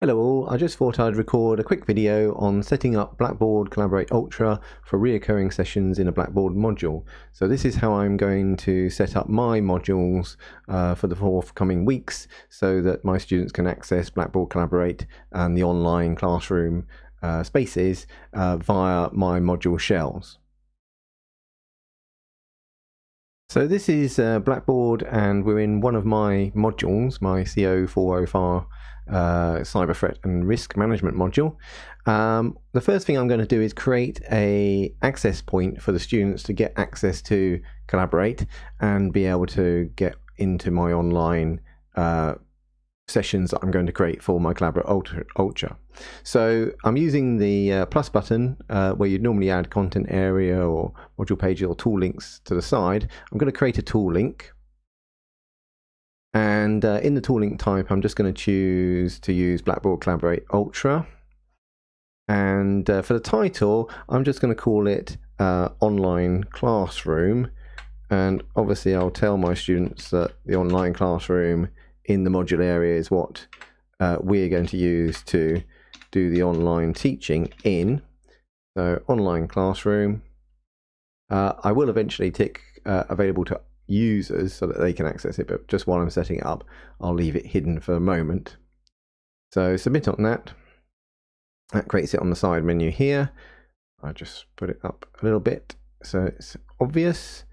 Hello all, I just thought I'd record a quick video on setting up Blackboard Collaborate Ultra for reoccurring sessions in a Blackboard module. So this is how I'm going to set up my modules for the forthcoming weeks so that my students can access Blackboard Collaborate and the online classroom spaces via my module shells. So this is Blackboard, and we're in one of my modules, my CO405 Cyber Threat and Risk Management module. The first thing I'm going to do is create an access point for the students to get access to Collaborate and be able to get into my online sessions that I'm going to create for my Collaborate Ultra. So I'm using the plus button where you'd normally add content area or module pages or tool links to the side. I'm going to create a tool link, and in the tool link type I'm just going to choose to use Blackboard Collaborate Ultra, and for the title I'm just going to call it Online Classroom, and obviously I'll tell my students that the online classroom in the module area is what we're going to use to do the online teaching in. So online classroom. I will eventually tick available to users so that they can access it, but just while I'm setting it up I'll leave it hidden for a moment. So submit on that. That creates it on the side menu here. I just put it up a little bit so it's obvious,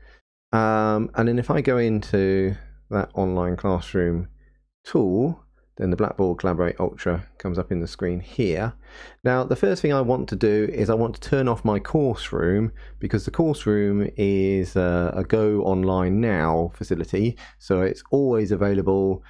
and then if I go into that online classroom tool, then the Blackboard Collaborate Ultra comes up in the screen here. Now the first thing I want to do is I want to turn off my course room, because the course room is a go online now facility, so it's always available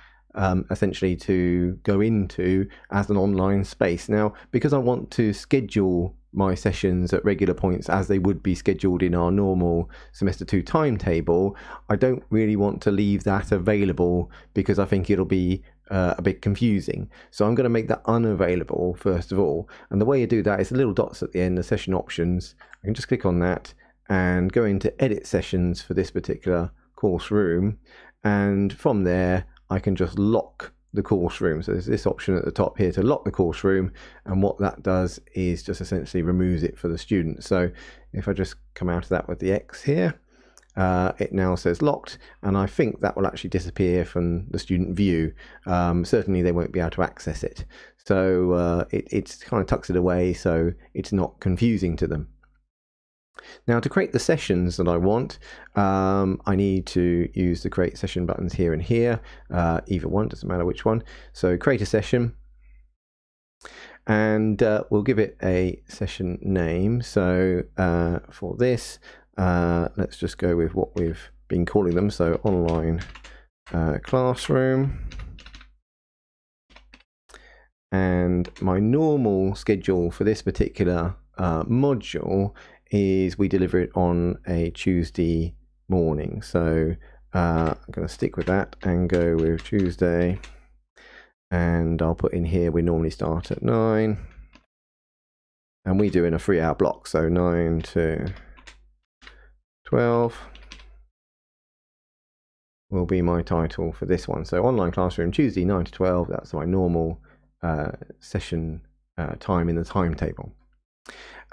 essentially to go into as an online space. Now because I want to schedule my sessions at regular points as they would be scheduled in our normal semester 2 timetable, I don't really want to leave that available because I think it'll be a bit confusing. So I'm going to make that unavailable first of all, and the way you do that is the little dots at the end, the session options. I can just click on that and go into edit sessions for this particular course room, and from there I can just lock the course room. So there's this option at the top here to lock the course room, and what that does is just essentially removes it for the student. So if I just come out of that with the X here, it now says locked, and I think that will actually disappear from the student view. Certainly they won't be able to access it, so it's kind of tucks it away so it's not confusing to them. Now to create the sessions that I want, I need to use the create session buttons here and here, either one, doesn't matter which one. So create a session, and we'll give it a session name. So for this, let's just go with what we've been calling them, so online classroom. And my normal schedule for this particular module is we deliver it on a Tuesday morning. So I'm going to stick with that and go with Tuesday, and I'll put in here we normally start at 9 and we do in a 3-hour block, so 9 to 12 will be my title for this one. So online classroom Tuesday 9 to 12, that's my normal session time in the timetable.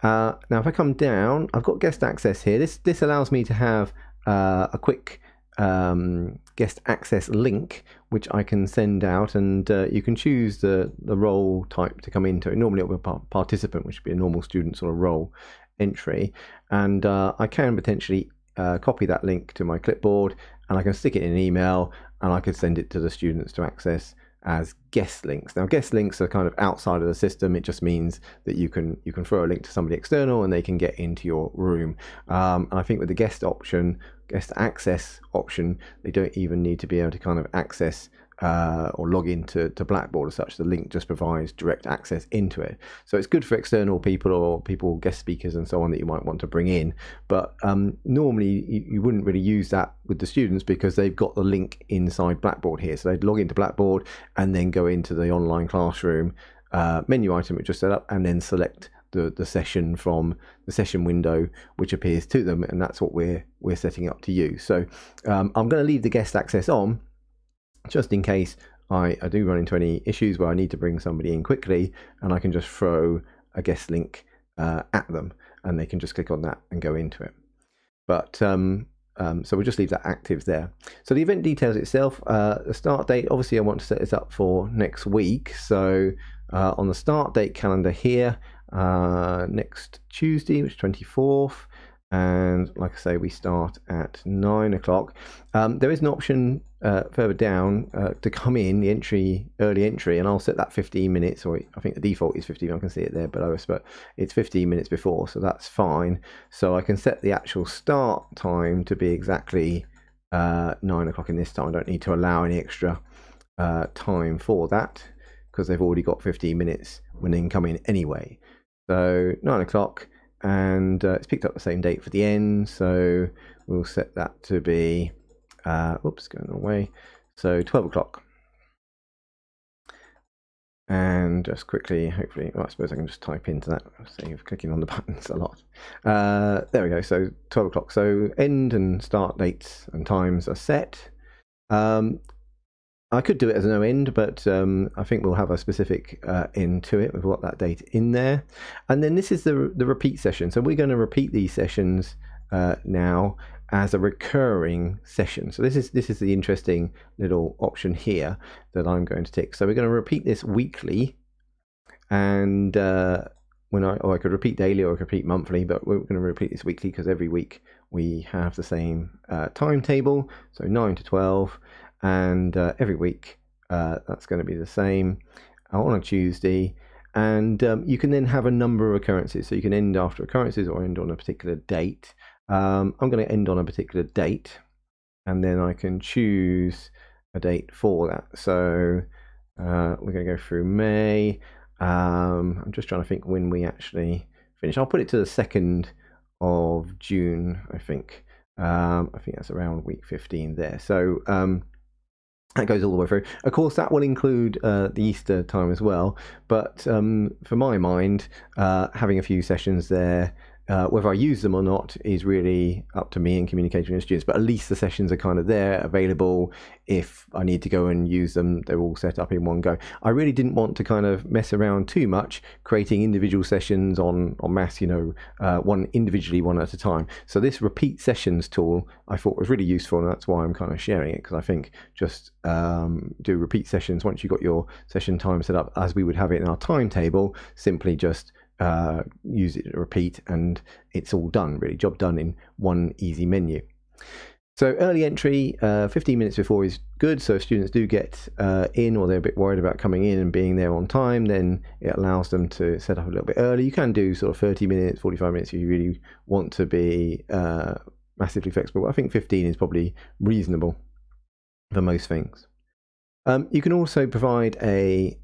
Now if I come down, I've got guest access here. This allows me to have a quick guest access link which I can send out, and you can choose the role type to come into it. Normally it will be a participant, which would be a normal student sort of role entry, and I can potentially copy that link to my clipboard, and I can stick it in an email, and I could send it to the students to access as guest links. Now guest links are kind of outside of the system. It just means that you can throw a link to somebody external and they can get into your room. And I think with the guest access option, they don't even need to be able to kind of access or log into Blackboard as such. The link just provides direct access into it. So it's good for external people or guest speakers and so on that you might want to bring in. But normally you wouldn't really use that with the students because they've got the link inside Blackboard here. So they'd log into Blackboard and then go into the online classroom menu item which is set up, and then select the session from the session window which appears to them, and that's what we're setting up to use. So I'm going to leave the guest access on just in case I do run into any issues where I need to bring somebody in quickly, and I can just throw a guest link at them, and they can just click on that and go into it. But so we'll just leave that active there. So the event details itself, the start date, obviously I want to set this up for next week. So on the start date calendar here, next Tuesday, which is 24th, and like I say, we start at 9 o'clock. There is an option further down to come in, the early entry, and I'll set that 15 minutes, or I think the default is 15, I can see it there below us, but it's 15 minutes before, so that's fine. So I can set the actual start time to be exactly 9 o'clock in this time. I don't need to allow any extra time for that, because they've already got 15 minutes when they can come in anyway. So 9 o'clock, and it's picked up the same date for the end, so we'll set that to be oops, going away, so 12 o'clock. And just quickly, hopefully, well, I suppose I can just type into that, save clicking on the buttons a lot. There we go, so 12 o'clock. So end and start dates and times are set. I could do it as no end, but I think we'll have a specific end to it. We've got that date in there. And then this is the repeat session. So we're going to repeat these sessions now as a recurring session. So this is the interesting little option here that I'm going to tick. So we're going to repeat this weekly, and I could repeat daily or I could repeat monthly, but we're going to repeat this weekly because every week we have the same timetable. So 9 to 12. And every week that's going to be the same on a Tuesday, and you can then have a number of occurrences, so you can end after occurrences or end on a particular date. I'm going to end on a particular date, and then I can choose a date for that. So we're going to go through May. I'm just trying to think when we actually finish. I'll put it to the 2nd of June, I think. I think that's around week 15 there. So that goes all the way through. Of course, that will include the Easter time as well. But for my mind, having a few sessions there, whether I use them or not, is really up to me and communicating with students. But at least the sessions are kind of there, available. If I need to go and use them, they're all set up in one go. I really didn't want to kind of mess around too much, creating individual sessions en masse, one individually, one at a time. So this repeat sessions tool I thought was really useful, and that's why I'm kind of sharing it, because I think just do repeat sessions once you've got your session time set up as we would have it in our timetable. Simply just use it to repeat, and it's all done, really, job done in one easy menu. So early entry, 15 minutes before is good. So if students do get in, or they're a bit worried about coming in and being there on time, then it allows them to set up a little bit early. You can do sort of 30 minutes, 45 minutes if you really want to be massively flexible. I think 15 is probably reasonable for most things. You can also provide a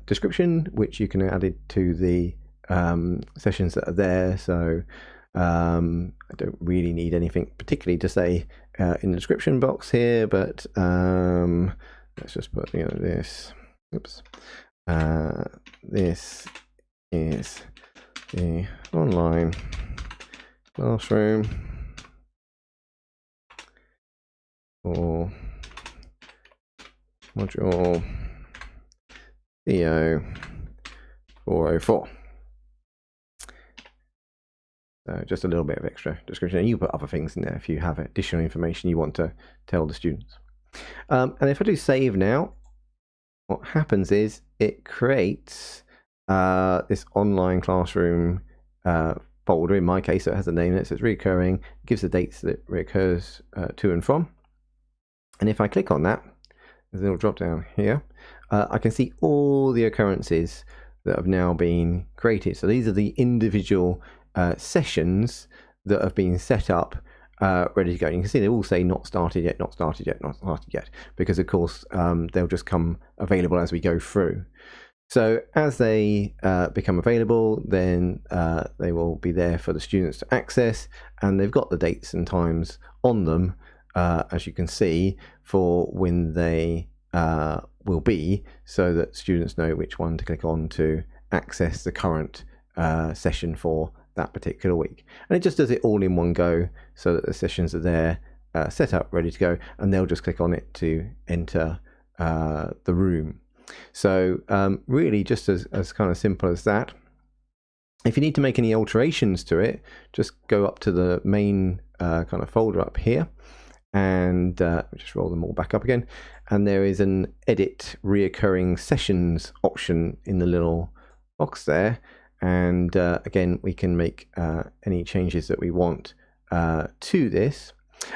description, which you can add it to the sessions that are there. So I don't really need anything particularly to say in the description box here, but let's just put this. Oops. This is the online classroom for module CO 404. So just a little bit of extra description, and you put other things in there if you have additional information you want to tell the students. And if I do save now, what happens is it creates this online classroom folder. In my case, so it has a name that says recurring, it gives the dates that it recurs to and from. And if I click on that, there's a little drop down here, I can see all the occurrences that have now been created. So these are the individual sessions that have been set up, ready to go. You can see they all say not started yet, not started yet, not started yet, because of course they'll just come available as we go through. So as they become available, then they will be there for the students to access, and they've got the dates and times on them, as you can see, for when they will be, so that students know which one to click on to access the current session for that particular week. And it just does it all in one go, so that the sessions are there, set up, ready to go, and they'll just click on it to enter the room. So really just as kind of simple as that. If you need to make any alterations to it, just go up to the main kind of folder up here, and just roll them all back up again. And there is an edit reoccurring sessions option in the little box there. And again, we can make any changes that we want to this.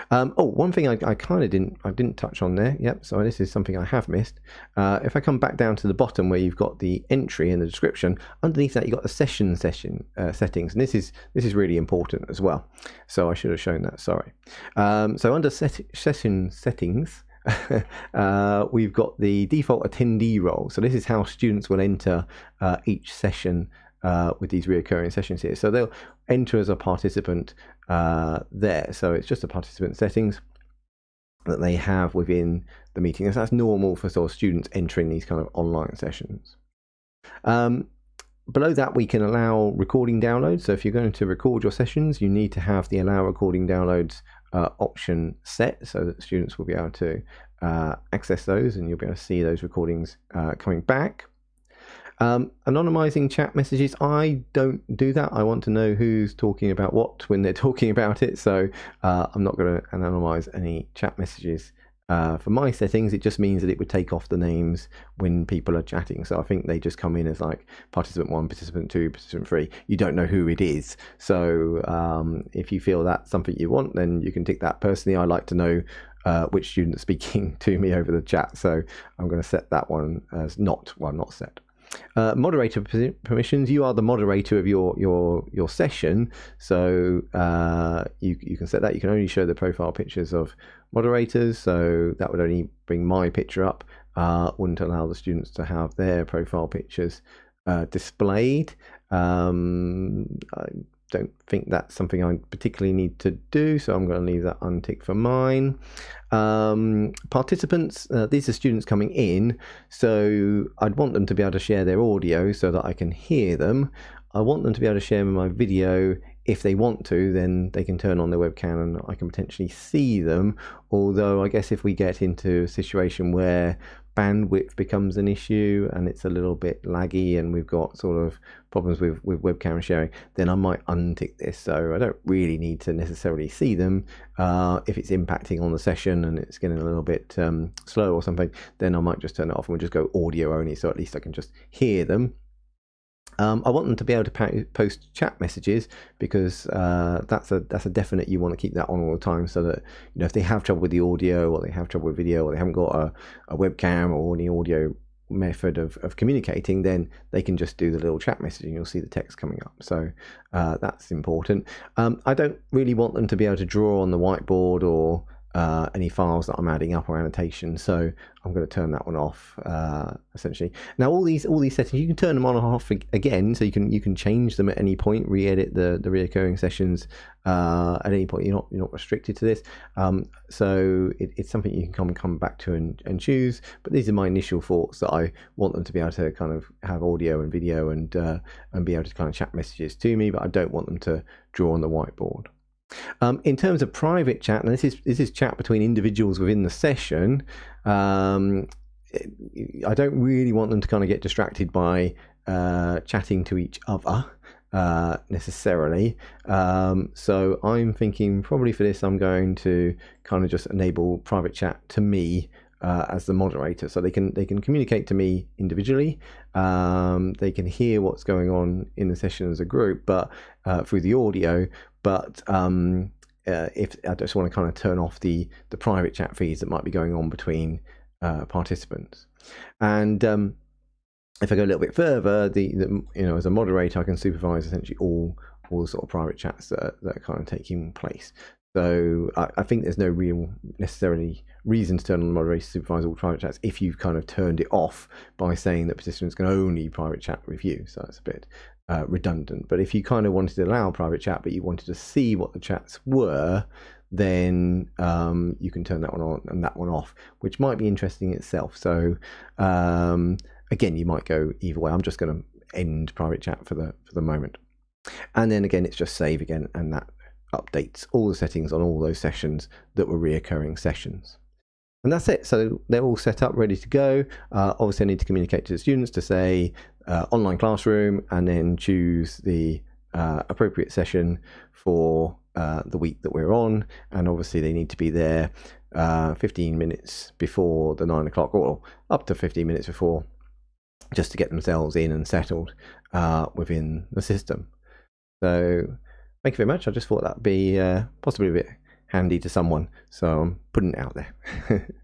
One thing I kind of didn't touch on there. Yep. So this is something I have missed. If I come back down to the bottom where you've got the entry and the description, underneath that you've got the session settings, and this is really important as well. So I should have shown that. Sorry. So under session settings, we've got the default attendee role. So this is how students will enter each session with these reoccurring sessions here. So they'll enter as a participant there. So it's just the participant settings that they have within the meeting. So that's normal for sort of students entering these kind of online sessions. Below that, we can allow recording downloads. So if you're going to record your sessions, you need to have the allow recording downloads option set so that students will be able to access those, and you'll be able to see those recordings coming back. Anonymizing chat messages, I don't do that. I want to know who's talking about what when they're talking about it, so I'm not going to anonymize any chat messages for my settings. It just means that it would take off the names when people are chatting, so I think they just come in as like participant 1, participant 2, participant 3. You don't know who it is, so if you feel that's something you want, then you can tick that. Personally, I like to know which student's speaking to me over the chat, so I'm going to set that one as not set. Moderator permissions, you are the moderator of your session, so you can set that. You can only show the profile pictures of moderators, so that would only bring my picture up, wouldn't allow the students to have their profile pictures displayed. I don't think that's something I particularly need to do, so I'm going to leave that unticked for mine. Participants, these are students coming in, so I'd want them to be able to share their audio so that I can hear them. I want them to be able to share my video. If they want to, then they can turn on their webcam and I can potentially see them, although I guess if we get into a situation where bandwidth becomes an issue and it's a little bit laggy and we've got sort of problems with webcam sharing, then I might untick this. So I don't really need to necessarily see them. If it's impacting on the session and it's getting a little bit slow or something, then I might just turn it off and we'll just go audio only, so at least I can just hear them. I want them to be able to post chat messages, because that's a definite. You want to keep that on all the time, so that if they have trouble with the audio, or they have trouble with video, or they haven't got a webcam or any audio method of communicating, then they can just do the little chat message and you'll see the text coming up. So that's important. I don't really want them to be able to draw on the whiteboard or any files that I'm adding up or annotations, so I'm going to turn that one off essentially. Now all these settings, you can turn them on and off again, so you can change them at any point, re-edit the reoccurring sessions at any point. You're not restricted to this, so it's something you can come back to and choose. But these are my initial thoughts, that I want them to be able to kind of have audio and video and be able to kind of chat messages to me, but I don't want them to draw on the whiteboard. In terms of private chat, and this is chat between individuals within the session, I don't really want them to kind of get distracted by chatting to each other necessarily. So I'm thinking probably for this I'm going to kind of just enable private chat to me as the moderator, so they can communicate to me individually. They can hear what's going on in the session as a group, but through the audio. But if I just want to kind of turn off the private chat feeds that might be going on between participants, and if I go a little bit further, as a moderator, I can supervise essentially all the sort of private chats that are kind of taking place. So I think there's no real necessarily reason to turn on the moderator to supervise all private chats if you've kind of turned it off by saying that participants can only private chat with you. So that's a bit redundant. But if you kind of wanted to allow private chat, but you wanted to see what the chats were, then you can turn that one on and that one off, which might be interesting itself. So again, you might go either way. I'm just going to end private chat for the moment. And then again, it's just save again, and that updates all the settings on all those sessions that were reoccurring sessions. And that's it. So they're all set up, ready to go. Obviously, I need to communicate to the students to say online classroom, and then choose the appropriate session for the week that we're on. And obviously, they need to be there 15 minutes before the 9 o'clock, or up to 15 minutes before, just to get themselves in and settled within the system. So thank you very much. I just thought that'd be possibly a bit handy to someone, so I'm putting it out there.